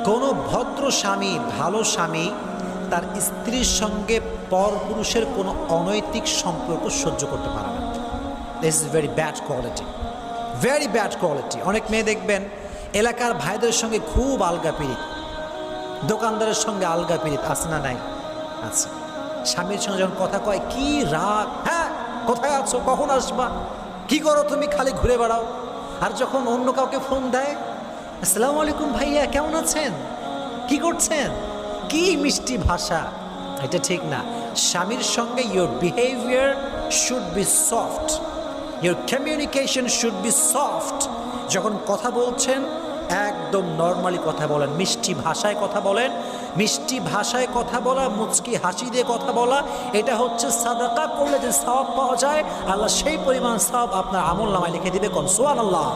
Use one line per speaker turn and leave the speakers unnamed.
কোনো ভদ্র স্বামী, ভালো স্বামী তার স্ত্রীর সঙ্গে পরপুরুষের কোনো অনৈতিক সম্পর্ক সহ্য করতে পারে না। This is very bad quality, very bad quality. অনেক মেয়ে দেখবেন এলাকার ভাইদের সঙ্গে খুব আলগা পিরিত, দোকানদারের সঙ্গে আলগা পিরিত, আছে না নাই? আছে। স্বামীর সঙ্গে যখন কথা কয় কি রাগ, হ্যাঁ কোথায় আছো, কখন আসবা, কি করো তুমি, খালি ঘুরে বেড়াও। আর যখন অন্য কাউকে ফোন দেয়, আসসালামু আলাইকুম ভাইয়া, কেমন আছেন, কি করছেন, কি মিষ্টি ভাষা। এটা ঠিক না। স্বামীর সঙ্গে your behaviour should be soft, your communication should be soft. যখন কথা বলছেন একদম নর্মালি কথা বলেন, মিষ্টি ভাষায় কথা বলেন। মিষ্টি ভাষায় কথা বলা, মুচকি হাসি দিয়ে কথা বলা, এটা হচ্ছে সাদাকা করলে যে সওয়াব পাওয়া যায়, আল্লাহ সেই পরিমাণ সওয়াব আপনার আমল নামায় লিখে দিবে। কোন সুবহানাল্লাহ।